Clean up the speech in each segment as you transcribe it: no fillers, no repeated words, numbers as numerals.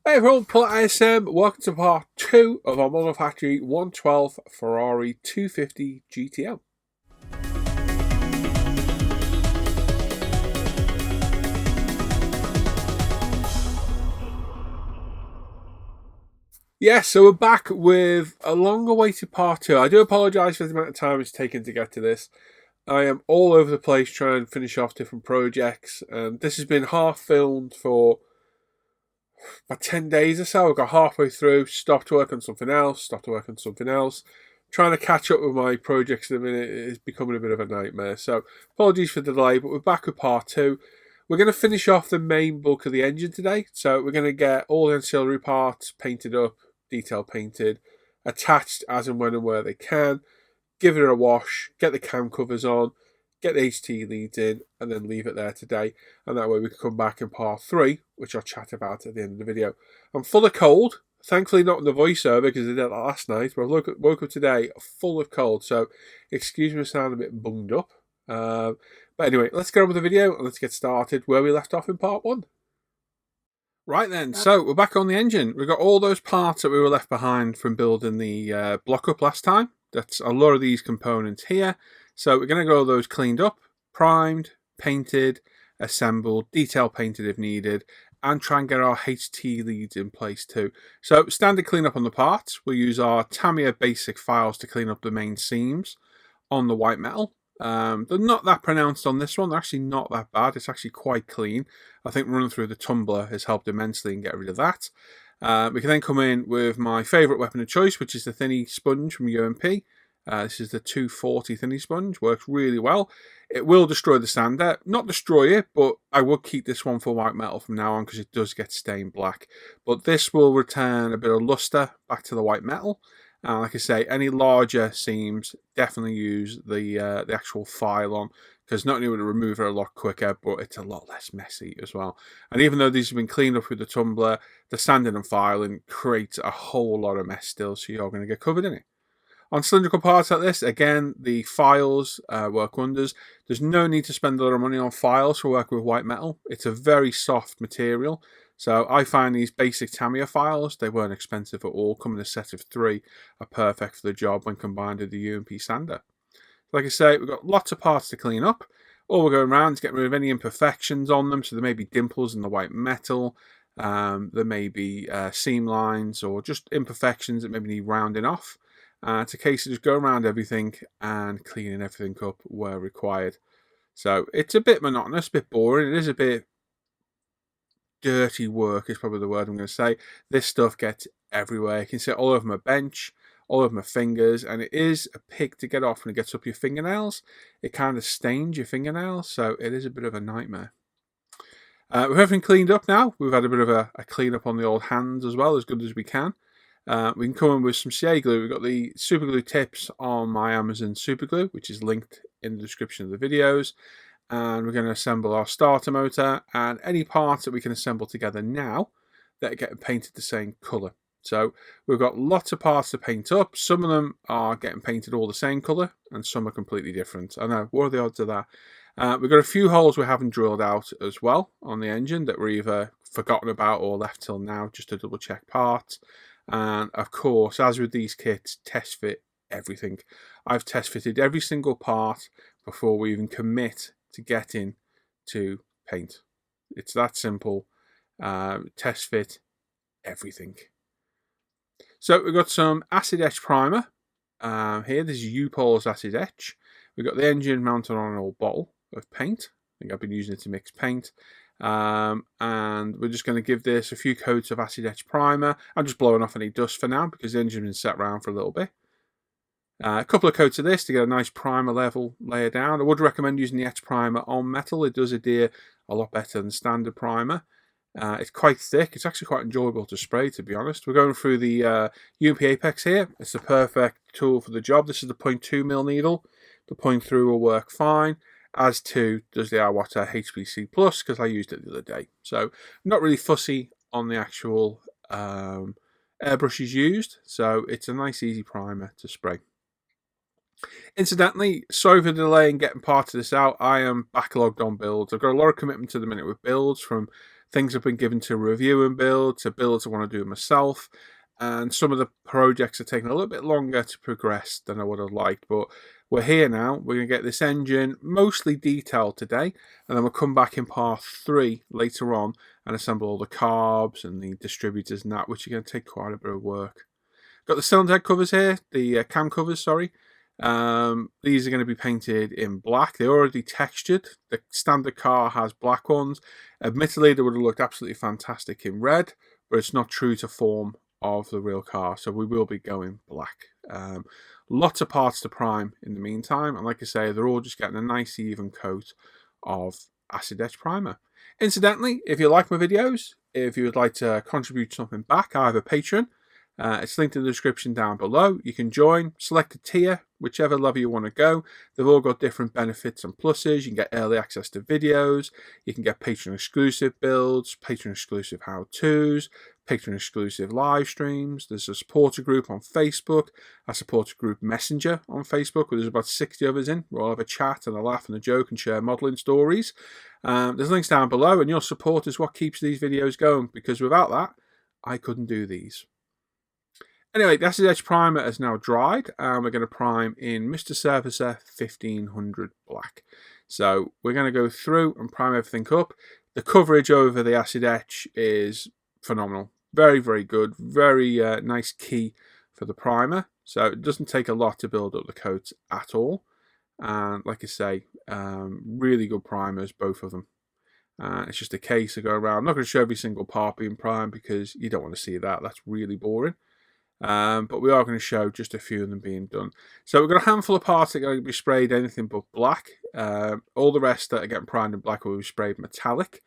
Hey everyone, Paul ISM. Welcome to part 2 of our Model Factory 112 Ferrari 250 GTO. Yeah, so we're back with a long-awaited part 2. I do apologise for the amount of time it's taken to get to this. I am all over the place trying to finish off different projects, and this has been half filmed for about 10 days or so. I got halfway through, stopped work on something else, Trying to catch up with my projects at the minute is becoming a bit of a nightmare. So apologies for the delay, but we're back with part 2. We're going to finish off the main bulk of the engine today. So we're going to get all the ancillary parts painted up, detail painted, attached as and when and where they can, give it a wash, get the cam covers on, get the HT leads in, and then leave it there today. And that way we can come back in part 3, which I'll chat about at the end of the video. I'm full of cold. Thankfully not in the voiceover because I did that last night, but I woke up today full of cold. So excuse me if I sound a bit bunged up. But anyway, let's get on with the video and let's get started where we left off in part 1. Right then, so we're back on the engine. We've got all those parts that we were left behind from building the block up last time. That's a lot of these components here. So we're going to get all those cleaned up, primed, painted, assembled, detail painted if needed, and try and get our HT leads in place too. So standard cleanup on the parts. We'll use our Tamiya basic files to clean up the main seams on the white metal. They're not that pronounced on this one. They're actually not that bad. It's actually quite clean. I think running through the tumbler has helped immensely and get rid of that. We can then come in with my favourite weapon of choice, which is the thinny sponge from UMP. This is the 240 thinny sponge. Works really well. It will destroy the sander. Not destroy it, but I would keep this one for white metal from now on because it does get stained black. But this will return a bit of luster back to the white metal. Like I say, any larger seams, definitely use the actual file on, because not only will it remove it a lot quicker, but it's a lot less messy as well. And even though these have been cleaned up with the tumbler, the sanding and filing creates a whole lot of mess still, so you're going to get covered in it. On cylindrical parts like this, again, the files work wonders. There's no need to spend a lot of money on files for working with white metal. It's a very soft material. So I find these basic Tamiya files, they weren't expensive at all, come in a set of 3, are perfect for the job when combined with the UMP sander. Like I say, we've got lots of parts to clean up. All we're going around is getting rid of any imperfections on them. So there may be dimples in the white metal, there may be seam lines or just imperfections that maybe need rounding off. It's a case of just go around everything and cleaning everything up where required. So it's a bit monotonous, a bit boring. It is a bit dirty work is probably the word I'm going to say. This stuff gets everywhere. You can see all over my bench, all over my fingers, and it is a pig to get off when it gets up your fingernails. It kind of stains your fingernails, so it is a bit of a nightmare. With everything cleaned up now, we've had a bit of a clean up on the old hands as well, as good as we can. We can come in with some CA glue. We've got the super glue tips on my Amazon super glue, which is linked in the description of the videos. And we're going to assemble our starter motor and any parts that we can assemble together now that get painted the same colour. So we've got lots of parts to paint up. Some of them are getting painted all the same colour and some are completely different. I know, what are the odds of that? We've got a few holes we haven't drilled out as well on the engine that we're either forgotten about or left till now just to double check parts. And of course, as with these kits, test fit everything. I've test fitted every single part before we even commit to getting to paint. It's that simple. Test fit everything. So we've got some acid etch primer here. This is U-Pole's acid etch. We've got the engine mounted on an old bottle of paint. I think I've been using it to mix paint. And we're just going to give this a few coats of acid etch primer. I'm just blowing off any dust for now because the engine's been sat around for a little bit. A couple of coats of this to get a nice primer level layer down. I would recommend using the etch primer on metal. It does adhere a lot better than standard primer. It's quite thick. It's actually quite enjoyable to spray, to be honest. We're going through the UMP Apex here. It's the perfect tool for the job. This is the 0.2mm needle. The point through will work fine, as too does the Iwata HPC Plus, because I used it the other day. So not really fussy on the actual airbrushes used. So it's a nice easy primer to spray. Incidentally, sorry for the delay in getting part of this out. I am backlogged on builds. I've got a lot of commitment to the minute with builds from things have been given to review and build, to builds I want to do myself, and some of the projects are taking a little bit longer to progress than I would have liked, but we're here now. We're going to get this engine mostly detailed today, and then we'll come back in part 3 later on and assemble all the carbs and the distributors and that, which are going to take quite a bit of work. Got the cylinder head covers here, the cam covers, sorry. These are going to be painted in black. They're already textured. The standard car has black ones. Admittedly, they would have looked absolutely fantastic in red, but it's not true to form of the real car, so we will be going black. Lots of parts to prime in the meantime, and like I say, they're all just getting a nice even coat of acid etch primer. Incidentally, if you like my videos, if you would like to contribute something back, I have a Patreon. It's linked in the description down below. You can join, select a tier, whichever level you want to go. They've all got different benefits and pluses. You can get early access to videos. You can get Patreon exclusive builds, Patreon exclusive how-tos, Patreon exclusive live streams. There's a supporter group on Facebook, a supporter group Messenger on Facebook, where there's about 60 of us in. We'll all have a chat and a laugh and a joke and share modelling stories. There's links down below, and your support is what keeps these videos going, because without that, I couldn't do these. Anyway, the acid etch primer has now dried, and we're going to prime in Mr. Surfacer 1500 black. So we're going to go through and prime everything up. The coverage over the acid etch is phenomenal. Very, very good. Very nice key for the primer. So it doesn't take a lot to build up the coats at all. And like I say, really good primers, both of them. It's just a case of go around. I'm not going to show every single part being primed because you don't want to see that. That's really boring. But we are going to show just a few of them being done. So we've got a handful of parts that are going to be sprayed anything but black. All the rest that are getting primed in black will be sprayed metallic.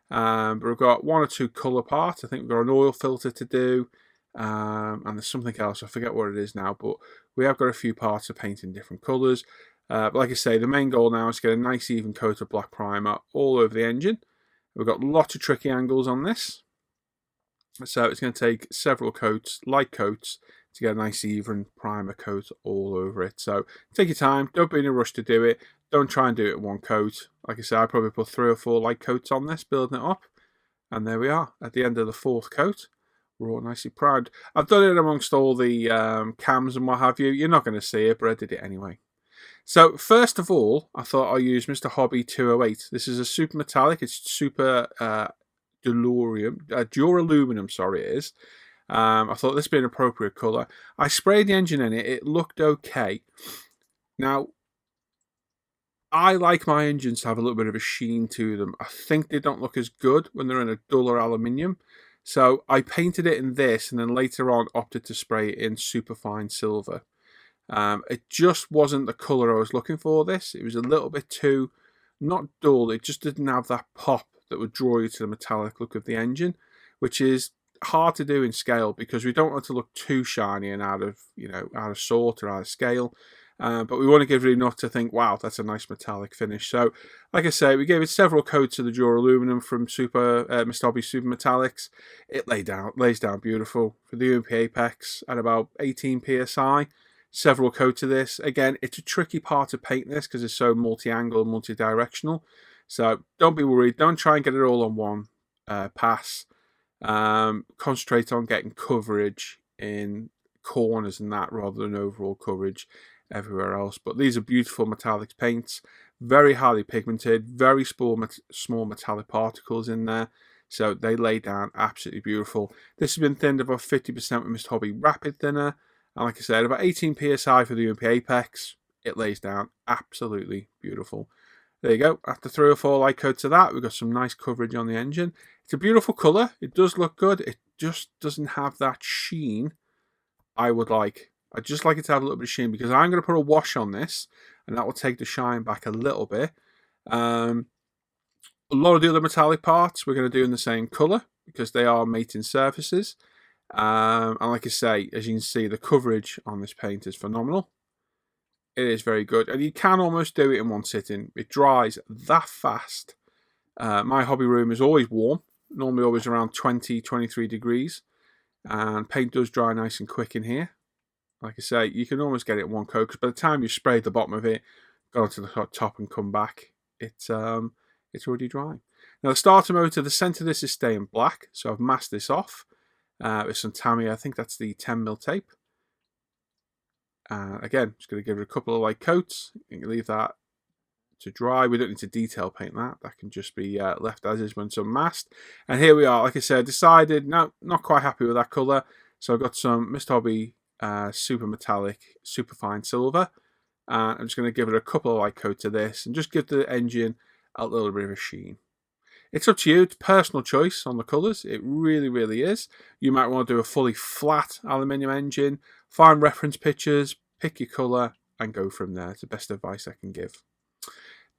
But we've got 1 or 2 colour parts. I think we've got an oil filter to do. And there's something else. I forget what it is now. But we have got a few parts to paint in different colours. But like I say, the main goal now is to get a nice even coat of black primer all over the engine. We've got lots of tricky angles on this. So it's going to take several coats, light coats, to get a nice even primer coat all over it. So take your time. Don't be in a rush to do it. Don't try and do it in one coat. Like I said, I probably put 3 or 4 light coats on this, building it up. And there we are. At the end of the 4th coat, we're all nicely primed. I've done it amongst all the cams and what have you. You're not going to see it, but I did it anyway. So first of all, I thought I'll use Mr. Hobby 208. This is a super metallic. It's super... duraluminum, sorry, it is. I thought this would be an appropriate colour. I sprayed the engine in it. It looked okay. Now, I like my engines to have a little bit of a sheen to them. I think they don't look as good when they're in a duller aluminium. So I painted it in this, and then later on opted to spray it in superfine silver. It just wasn't the colour I was looking for this. It was a little bit too, not dull, it just didn't have that pop that would draw you to the metallic look of the engine, which is hard to do in scale because we don't want it to look too shiny and out of sort or out of scale. But we want to give it enough to think, wow, that's a nice metallic finish. So, like I say, we gave it several coats of the duraluminum from Mr. Hobby Super Metallics. It lays down beautiful for the UMP Apex at about 18 psi. Several coats of this. Again, it's a tricky part to paint this because it's so multi-angle and multi-directional. So don't be worried. Don't try and get it all on one pass. Concentrate on getting coverage in corners and that rather than overall coverage everywhere else. But these are beautiful metallic paints. Very highly pigmented. Very small metallic particles in there. So they lay down absolutely beautiful. This has been thinned about 50% with Mr. Hobby Rapid Thinner. And like I said, about 18 psi for the UMP Apex. It lays down absolutely beautiful. There you go. After 3 or 4 light coats of that, we've got some nice coverage on the engine. It's a beautiful colour. It does look good. It just doesn't have that sheen I would like. I'd just like it to have a little bit of sheen because I'm going to put a wash on this and that will take the shine back a little bit. A lot of the other metallic parts we're going to do in the same colour because they are mating surfaces. And like I say, as you can see, the coverage on this paint is phenomenal. It is very good, and you can almost do it in one sitting. It dries that fast. My hobby room is always warm, normally always around 20, 23 degrees, and paint does dry nice and quick in here. Like I say, you can almost get it in one coat, because by the time you sprayed the bottom of it, go onto the top and come back, it's already dry. Now the starter motor, the centre of this is staying black, so I've masked this off with some Tamiya. I think that's the 10mm tape. Again, just going to give it a couple of light coats. You can leave that to dry. We don't need to detail paint that. That can just be left as is when it's unmasked. And here we are. Like I said, decided, no, not quite happy with that colour. So I've got some Mr. Hobby super metallic, super fine silver. I'm just going to give it a couple of light coats of this and just give the engine a little bit of a sheen. It's up to you. It's personal choice on the colours. It really, really is. You might want to do a fully flat aluminium engine. Find reference pictures, pick your colour, and go from there. It's the best advice I can give.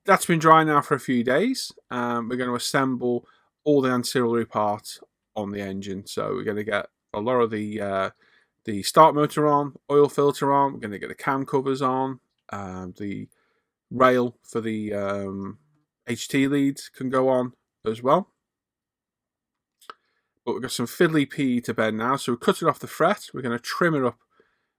That's been dry now for a few days. We're going to assemble all the ancillary parts on the engine. So we're going to get a lot of the start motor on, oil filter on. We're going to get the cam covers on. The rail for the HT leads can go on as well. But we've got some fiddly PE to bend now. So we cut it off the fret. We're going to trim it up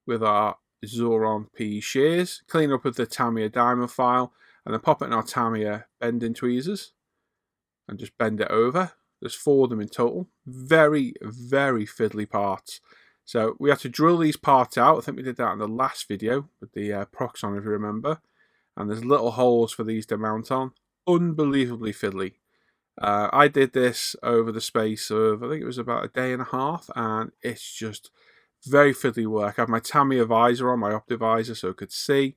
with our Zoron PE shears. Clean up with the Tamiya diamond file. And then pop it in our Tamiya bending tweezers. And just bend it over. There's 4 of them in total. Very, very fiddly parts. So we had to drill these parts out. I think we did that in the last video with the procs on, if you remember. And there's little holes for these to mount on. Unbelievably fiddly. I did this over the space of, I think it was about a day and a half. And it's just very fiddly work. I have my Tamiya visor on, my Optivisor, so I could see.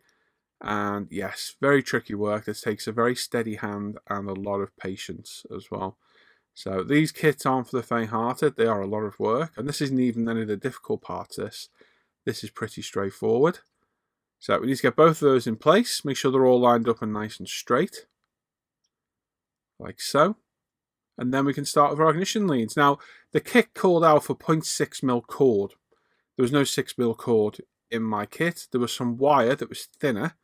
And yes, very tricky work. This takes a very steady hand and a lot of patience as well. So these kits aren't for the faint-hearted. They are a lot of work. And this isn't even any of the difficult parts. This is pretty straightforward. So we need to get both of those in place. Make sure they're all lined up and nice and straight. Like so. And then we can start with our ignition leads. Now, the kit called out for 0.6mm cord. There was no 6mm cord in my kit. There was some wire that was thinner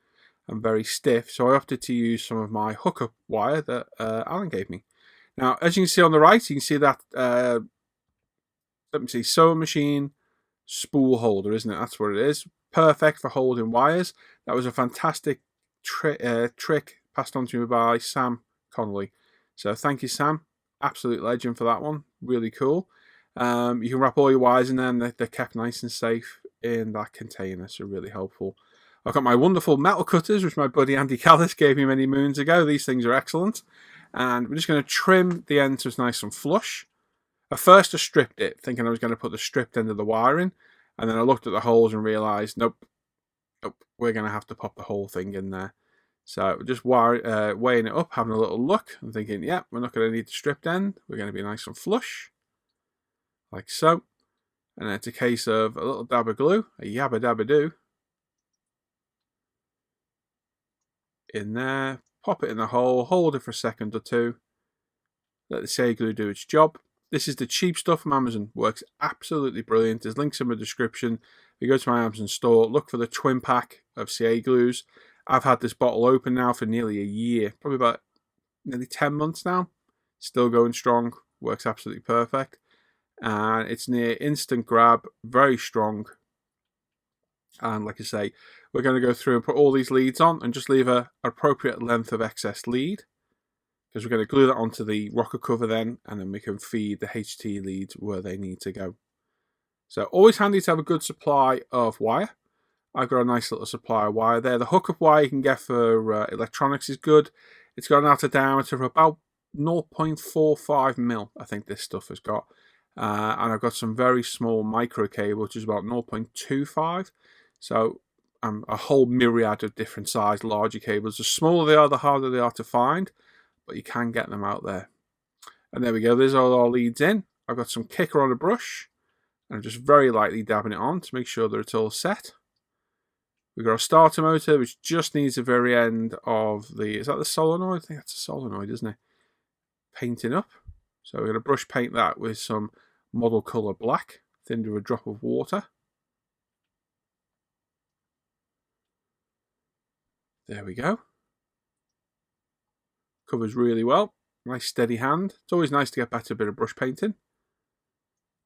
and very stiff. So I opted to use some of my hookup wire that Alan gave me. Now, as you can see on the right, you can see that, let me see, sewing machine spool holder, isn't it? That's what it is. Perfect for holding wires. That was a fantastic trick passed on to me by Sam Connolly. So thank you, Sam. Absolute legend for that one. Really cool. You can wrap all your wires in there and they're kept nice and safe in that container. So really helpful. I've got my wonderful metal cutters, which my buddy Andy Callis gave me many moons ago. These things are excellent. And we're just going to trim the end so it's nice and flush. At first I stripped it, thinking I was going to put the stripped end of the wire in. And then I looked at the holes and realised, nope, we're going to have to pop the whole thing in there. So just weighing it up, having a little look, and thinking, yeah, we're not going to need the stripped end. We're going to be nice and flush, like so. And then it's a case of a little dab of glue, a yabba dabba do, in there. Pop it in the hole, hold it for a second or two. Let the CA glue do its job. This is the cheap stuff from Amazon. Works absolutely brilliant. There's links in the description. If you go to my Amazon store, look for the twin pack of CA glues. I've had this bottle open now for nearly a year. Probably about nearly 10 months now. Still going strong. Works absolutely perfect. And it's near instant grab. Very strong. And like I say, we're going to go through and put all these leads on and just leave an appropriate length of excess lead. Because we're going to glue that onto the rocker cover then, and then we can feed the HT leads where they need to go. So always handy to have a good supply of wire. I've got a nice little supply of wire there. The hookup wire you can get for electronics is good. It's got an outer diameter of about 0.45mm, I think this stuff has got. And I've got some very small micro cable, which is about 0.25. So a whole myriad of different sized larger cables. The smaller they are, the harder they are to find, but you can get them out there. And there we go, there's all our leads in. I've got some kicker on a brush, and I'm just very lightly dabbing it on to make sure that it's all set. We've got a starter motor, which just needs the very end of the, is that the solenoid? I think that's a solenoid, isn't it? Painting up. So we're going to brush paint that with some model colour black, thinned with a drop of water. There we go. Covers really well. Nice steady hand. It's always nice to get better bit of brush painting.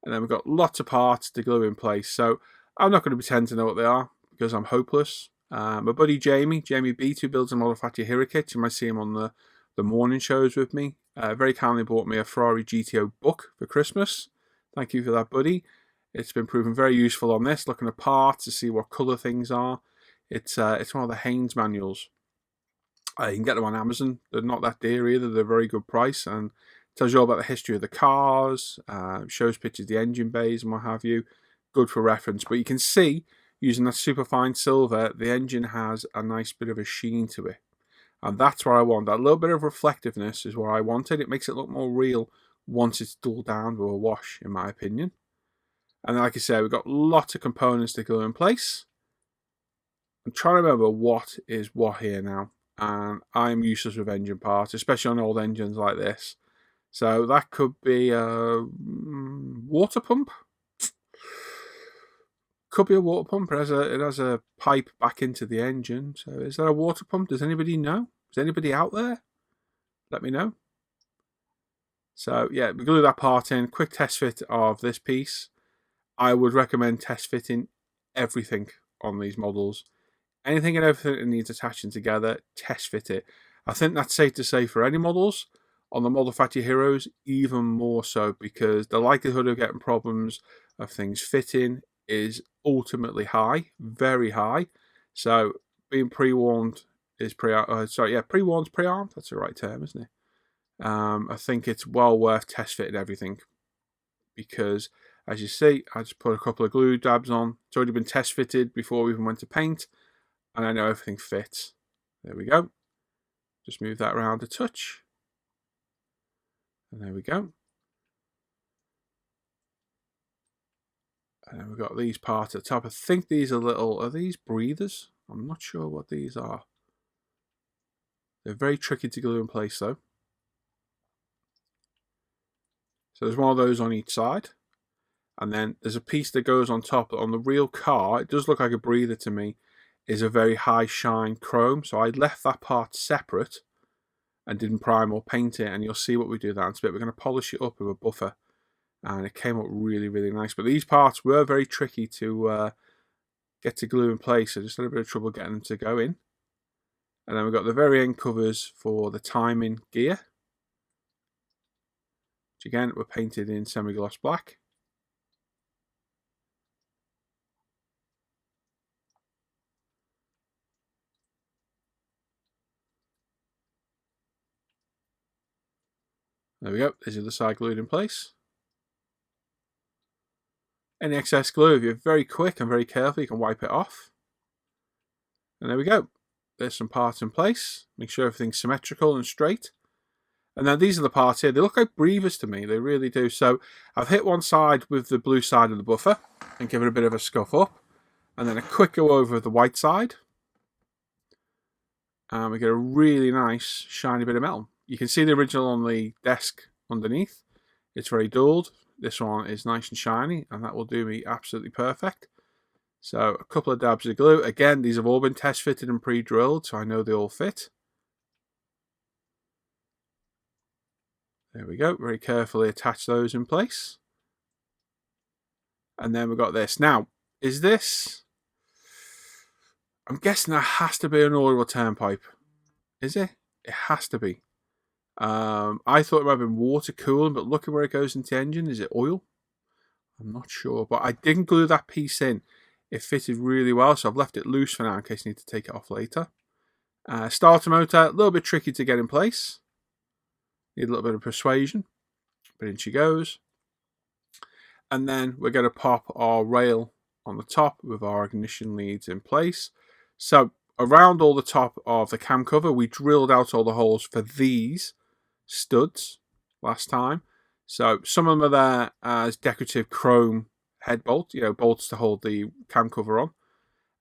And then we've got lots of parts to glue in place. So I'm not going to pretend to know what they are because I'm hopeless. My buddy Jamie B, who builds and manufactures Hiro kits, you might see him on the morning shows with me. very kindly bought me a Ferrari GTO book for Christmas. Thank you for that, buddy. It's been proven very useful on this, looking at parts to see what colour things are. It's one of the Haynes manuals. You can get them on Amazon. They're not that dear either. They're a very good price, and tells you all about the history of the cars, shows pictures of the engine bays and what have you. Good for reference. But you can see, using that superfine silver, the engine has a nice bit of a sheen to it. And that's what I want. That little bit of reflectiveness is what I wanted. It makes it look more real once it's dulled down with a wash, in my opinion. And like I said, we've got lots of components to go in place. I'm trying to remember what is what here now. And I'm useless with engine parts, especially on old engines like this. So that could be a water pump. Could be a water pump. It has a pipe back into the engine. So is that a water pump? Does anybody know? Is anybody out there? Let me know. So yeah, we glue that part in. Quick test fit of this piece. I would recommend test fitting everything on these models. Anything and everything that needs attaching together, test fit it. I think that's safe to say for any models. On the Model Factory Heroes, even more so, because the likelihood of getting problems of things fitting is ultimately high, very high. So being pre-warned is pre-warned's pre-armed. That's the right term, isn't it? I think it's well worth test fitting everything, because as you see, I just put a couple of glue dabs on. It's already been test fitted before we even went to paint, and I know everything fits. There we go. Just move that around a touch. And there we go. And then we've got these parts at the top. I think these are these breathers? I'm not sure what these are. They're very tricky to glue in place though. So there's one of those on each side. And then there's a piece that goes on top. On the real car, it does look like a breather to me, is a very high shine chrome. So I left that part separate and didn't prime or paint it. And you'll see what we do that in a bit. We're going to polish it up with a buffer. And it came up really, really nice. But these parts were very tricky to get to glue in place. I just had a bit of trouble getting them to go in. And then we've got the very end covers for the timing gear, which again were painted in semi-gloss black. There we go. This is the side glued in place. Any excess glue, if you're very quick and very careful, you can wipe it off. And there we go. There's some parts in place. Make sure everything's symmetrical and straight. And then these are the parts here. They look like breathers to me. They really do. So I've hit one side with the blue side of the buffer and give it a bit of a scuff up. And then a quick go over the white side. And we get a really nice shiny bit of metal. You can see the original on the desk underneath. It's very dulled. This one is nice and shiny, and that will do me absolutely perfect. So a couple of dabs of glue. Again, these have all been test fitted and pre-drilled, so I know they all fit. There we go. Very carefully attach those in place. And then we've got this. Now, is this... I'm guessing that has to be an oil return pipe. Is it? It has to be. I thought it might have been water cooling, but look at where it goes into the engine. Is it oil? I'm not sure, but I didn't glue that piece in. It fitted really well, so I've left it loose for now in case I need to take it off later. Starter motor, a little bit tricky to get in place. Need a little bit of persuasion, but in she goes. And then we're going to pop our rail on the top with our ignition leads in place. So around all the top of the cam cover, we drilled out all the holes for these studs last time. So some of them are there as decorative chrome head bolts, bolts to hold the cam cover on.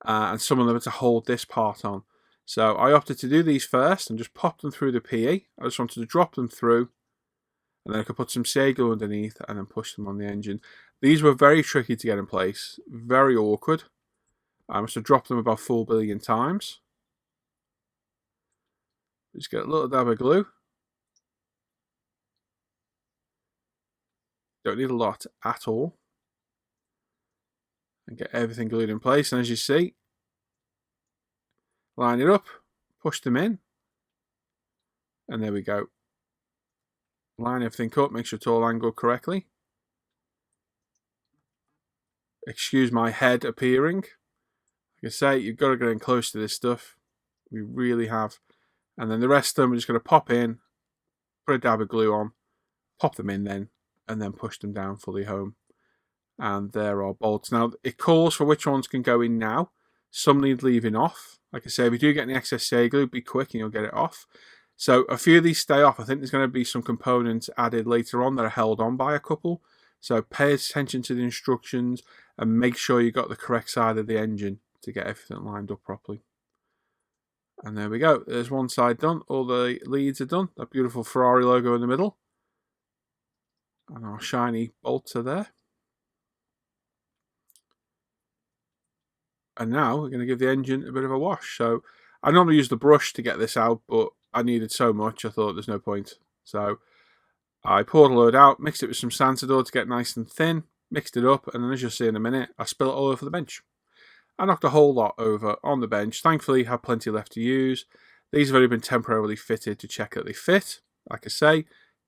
And some of them are to hold this part on. So I opted to do these first and just pop them through the PE. I just wanted to drop them through. And then I could put some CA glue underneath and then push them on the engine. These were very tricky to get in place. Very awkward. I must have dropped them about 4 billion times. Just get a little dab of glue. Don't need a lot at all. And get everything glued in place. And as you see, line it up, push them in. And there we go. Line everything up, make sure it's all angled correctly. Excuse my head appearing. Like I say, you've got to get in close to this stuff. We really have. And then the rest of them, we're just going to pop in, put a dab of glue on, pop them in then, and then push them down fully home. And there are bolts. Now, it calls for which ones can go in now. Some need leaving off. Like I say, if you do get any excess shea glue, be quick and you'll get it off. So a few of these stay off. I think there's going to be some components added later on that are held on by a couple. So pay attention to the instructions and make sure you got the correct side of the engine to get everything lined up properly. And there we go. There's one side done. All the leads are done. That beautiful Ferrari logo in the middle. And our shiny bolts are there. And now we're going to give the engine a bit of a wash. So I normally use the brush to get this out, but I needed so much I thought there's no point. So I poured a load out, mixed it with some Santador to get nice and thin, mixed it up, and then as you'll see in a minute, I spill it all over the bench. I knocked a whole lot over on the bench. Thankfully, had plenty left to use. These have only been temporarily fitted to check that they fit. Like I say,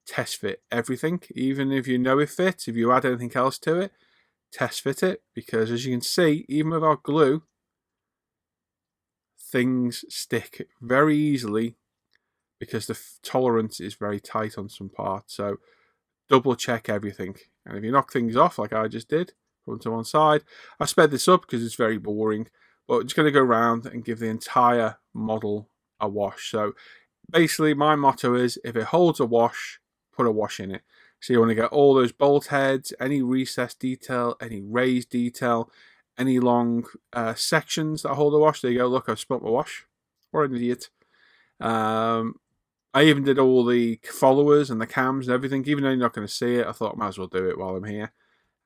test fit everything. Even if you know it fits, if you add anything else to it, test fit it. Because as you can see, even without glue, things stick very easily because the tolerance is very tight on some parts. So double check everything. And if you knock things off like I just did, put to one side. I sped this up because it's very boring, but I'm just going to go around and give the entire model a wash. So basically my motto is, if it holds a wash, put a wash in it. So you want to get all those bolt heads, any recessed detail, any raised detail, any long sections that hold a wash. There you go. Look, I've spilt my wash. Or an idiot. I even did all the followers and the cams and everything. Even though you're not going to see it, I thought I might as well do it while I'm here.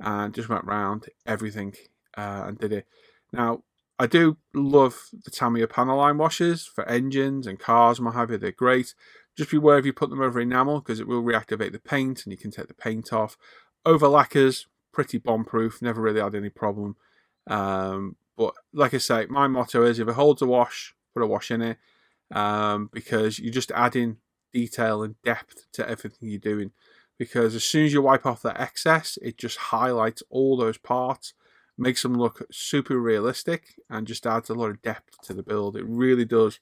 And just went round everything and did it. Now, I do love the Tamiya panel line washes for engines and cars and what have you. They're great. Just beware if you put them over enamel because it will reactivate the paint and you can take the paint off. Over lacquers, pretty bomb-proof. Never really had any problem. But like I say, my motto is, if it holds a wash, put a wash in it. Because you're just adding detail and depth to everything you're doing. Because as soon as you wipe off that excess, it just highlights all those parts, makes them look super realistic, and just adds a lot of depth to the build. It really does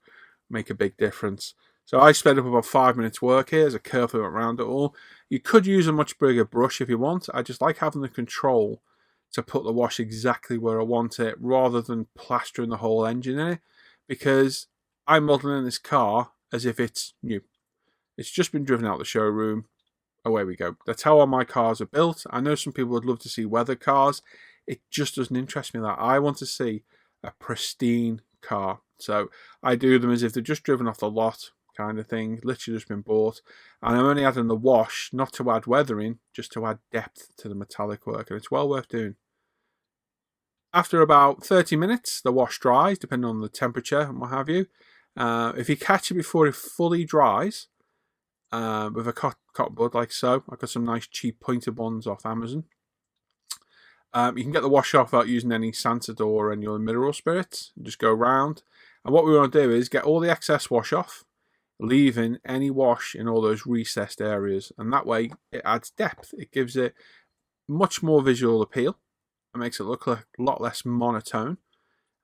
make a big difference. So I sped up about 5 minutes work here as I carefully went around it all. You could use a much bigger brush if you want. I just like having the control to put the wash exactly where I want it, rather than plastering the whole engine in it, because I'm modelling this car as if it's new. It's just been driven out of the showroom. Away we go. That's how all my cars are built. I know some people would love to see weather cars. It just doesn't interest me that. I want to see a pristine car. So I do them as if they're just driven off the lot, kind of thing. Literally just been bought. And I'm only adding the wash, not to add weathering, just to add depth to the metallic work. And it's well worth doing. After about 30 minutes, the wash dries, depending on the temperature and what have you. If you catch it before it fully dries, with a cotton bud like so, I've got some nice cheap pointed ones off Amazon. You can get the wash off without using any Santador or any other mineral spirits. Just go around. And what we want to do is get all the excess wash off, leaving any wash in all those recessed areas. And that way it adds depth. It gives it much more visual appeal. It makes it look a lot less monotone.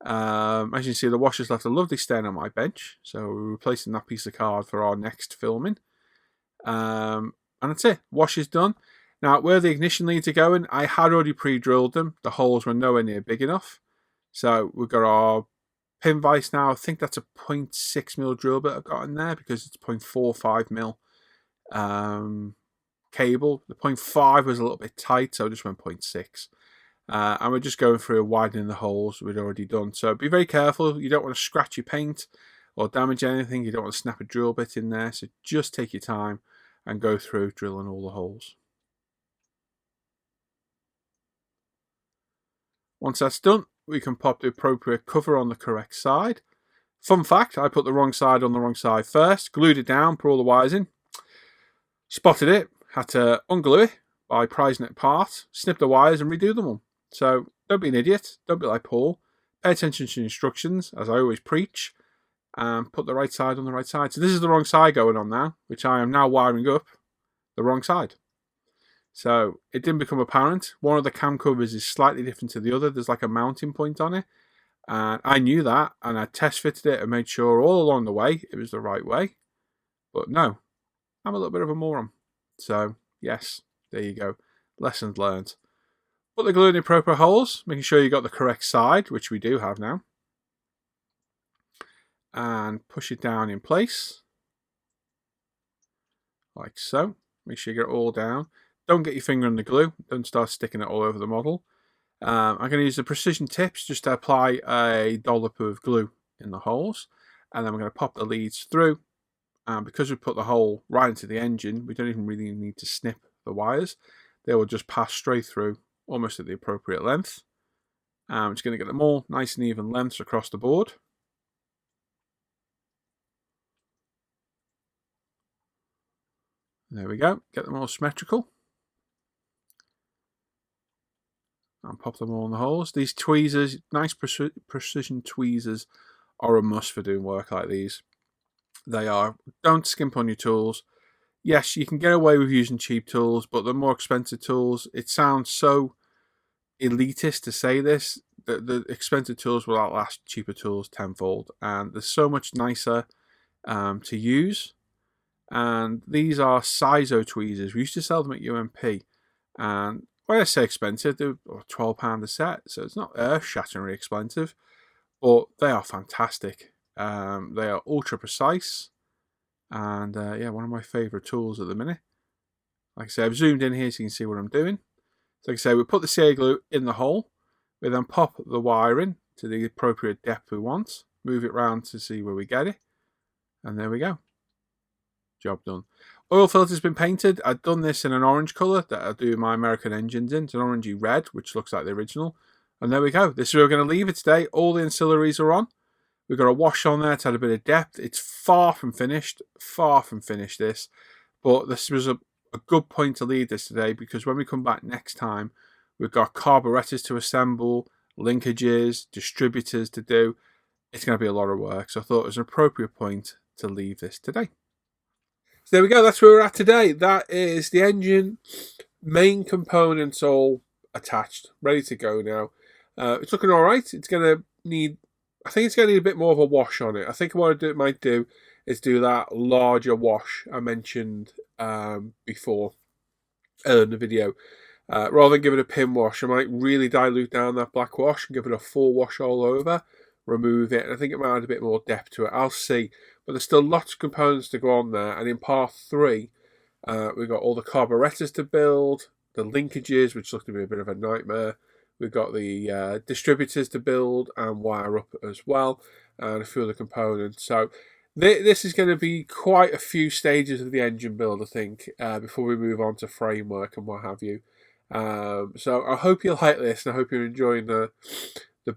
As you can see, the wash has left a lovely stain on my bench. So we're replacing that piece of card for our next filming. And that's it. Wash is done. Now, where the ignition leads are going, I had already pre-drilled them. The holes were nowhere near big enough. So we've got our pin vise now. I think that's a 0.6mm drill bit I've got in there because it's 0.45mm cable. The 0.5 was a little bit tight, so I just went 0.6. And we're just going through widening the holes we'd already done. So be very careful. You don't want to scratch your paint or damage anything. You don't want to snap a drill bit in there. So just take your time and go through drilling all the holes. Once that's done, we can pop the appropriate cover on the correct side. Fun fact, I put the wrong side on the wrong side first, glued it down, put all the wires in, spotted it, had to unglue it by prising it apart, snip the wires and redo them all. So don't be an idiot, don't be like Paul, pay attention to instructions, as I always preach, and put the right side on the right side. So this is the wrong side going on now, which I am now wiring up the wrong side. So it didn't become apparent. One of the cam covers is slightly different to the other. There's like a mounting point on it. And I knew that, and I test fitted it and made sure all along the way it was the right way. But no, I'm a little bit of a moron. So yes, there you go. Lessons learned. Put the glue in the appropriate holes, making sure you got the correct side, which we do have now. And push it down in place. Like so. Make sure you get it all down. Don't get your finger in the glue. Don't start sticking it all over the model. I'm going to use the precision tips just to apply a dollop of glue in the holes. And then we're going to pop the leads through. And because we put the hole right into the engine, we don't even really need to snip the wires. They will just pass straight through, almost at the appropriate length. I'm just going to get them all nice and even lengths across the board. There we go. Get them all symmetrical. And pop them all in the holes. These tweezers, nice precision tweezers, are a must for doing work like these. They are. Don't skimp on your tools. Yes, you can get away with using cheap tools, but the more expensive tools, it sounds so elitist to say this, the expensive tools will outlast cheaper tools tenfold, and they're so much nicer to use. And these are Sizo tweezers. We used to sell them at UMP, and when I say expensive, they're £12 a set, so it's not earth-shatteringly expensive, but they are fantastic. They are ultra precise, and yeah, one of my favourite tools at the minute. Like I say, I've zoomed in here so you can see what I'm doing. So like I say, we put the CA glue in the hole. We then pop the wire in to the appropriate depth we want. Move it around to see where we get it. And there we go. Job done. Oil filter's been painted. I've done this in an orange colour that I do my American engines in. It's an orangey red, which looks like the original. And there we go. This is where we're going to leave it today. All the ancillaries are on. We've got a wash on there to add a bit of depth. It's far from finished. Far from finished, this. But this was a good point to leave this today, because when we come back next time, we've got carburetors to assemble, linkages, distributors to do. It's going to be a lot of work. So I thought it was an appropriate point to leave this today. So there we go. That's where we're at today. That is the engine, main components all attached, ready to go now. It's looking all right. It's going to need, I think it's going to need a bit more of a wash on it. I think what I might do is do that larger wash I mentioned before in the video. Rather than give it a pin wash, I might really dilute down that black wash and give it a full wash all over, remove it, and I think it might add a bit more depth to it. I'll see. But there's still lots of components to go on there, and in part 3, we've got all the carburetors to build, the linkages, which look to be a bit of a nightmare. We've got the distributors to build and wire up as well, and a few other components. So this is going to be quite a few stages of the engine build, I think, before we move on to framework and what have you. So I hope you like this, and I hope you're enjoying the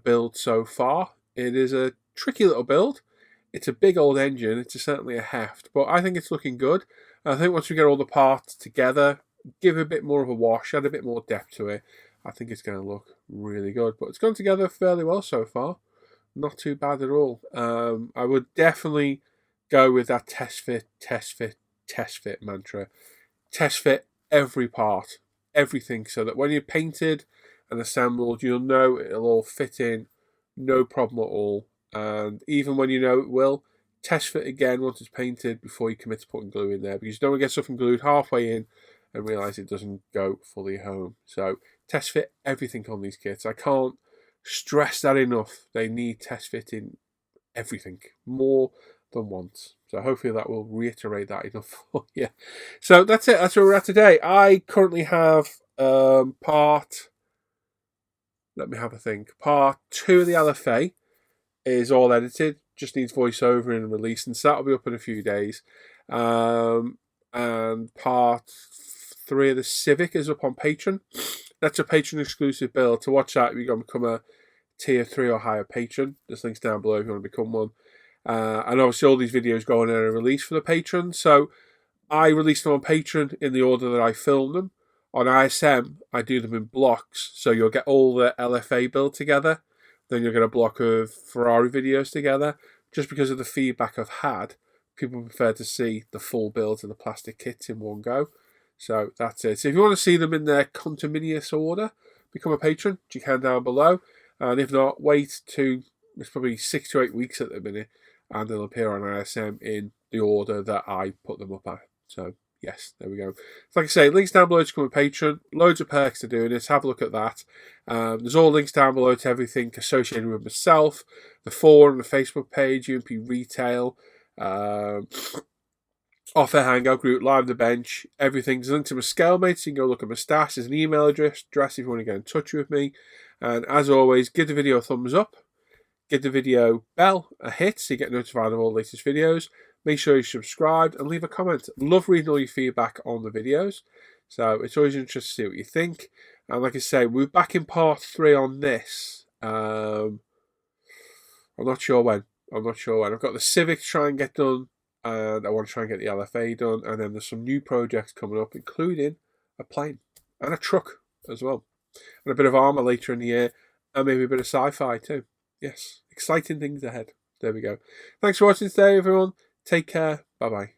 build so far. It is a tricky little build. It's a big old engine. It's certainly a heft, but I think it's looking good. And I think once we get all the parts together, give a bit more of a wash, add a bit more depth to it, I think it's going to look really good. But it's gone together fairly well so far. Not too bad at all. I would definitely go with that test fit, test fit, test fit mantra. Test fit every part, everything, so that when you're painted and assembled, you'll know it'll all fit in, no problem at all. And even when you know it will, test fit again once it's painted before you commit to putting glue in there, because you don't want to get something glued halfway in and realise it doesn't go fully home. So test fit everything on these kits. I can't stress that enough. They need test fitting everything more than once. So hopefully that will reiterate that enough for you. So that's it. That's where we're at today. I currently have part 2 of the LFA is all edited, just needs voiceover and release, and so that'll be up in a few days. And part 3 of the Civic is up on Patreon. That's a Patreon exclusive build. To watch that, you're going to become a tier 3 or higher patron. There's links down below if you want to become one. And obviously all these videos go on in a release for the patron. So I release them on Patreon in the order that I film them. On ISM, I do them in blocks. So you'll get all the LFA build together. Then you'll get a block of Ferrari videos together. Just because of the feedback I've had, people prefer to see the full builds of the plastic kits in one go. So that's it. So if you want to see them in their conterminous order, become a patron. You can down below. And if not, wait to, it's probably 6 to 8 weeks at the minute, and they'll appear on ISM in the order that I put them up at. So yes, there we go. Like I say, links down below to become a patron. Loads of perks to doing this. Have a look at that. There's all links down below to everything associated with myself, the forum, the Facebook page, UMP Retail, Off Air Hangout group, Live the Bench, everything. There's a link to my Scalemates, so you can go look at my stats. There's an email address if you want to get in touch with me. And as always, give the video a thumbs up. Give the video bell a hit so you get notified of all the latest videos. Make sure you subscribe and leave a comment. Love reading all your feedback on the videos. So it's always interesting to see what you think. And like I say, we're back in part 3 on this. I'm not sure when. I've got the Civic to try and get done. And I want to try and get the LFA done. And then there's some new projects coming up, including a plane and a truck as well. And a bit of armour later in the year. And maybe a bit of sci-fi too. Yes, exciting things ahead. There we go. Thanks for watching today, everyone. Take care. Bye-bye.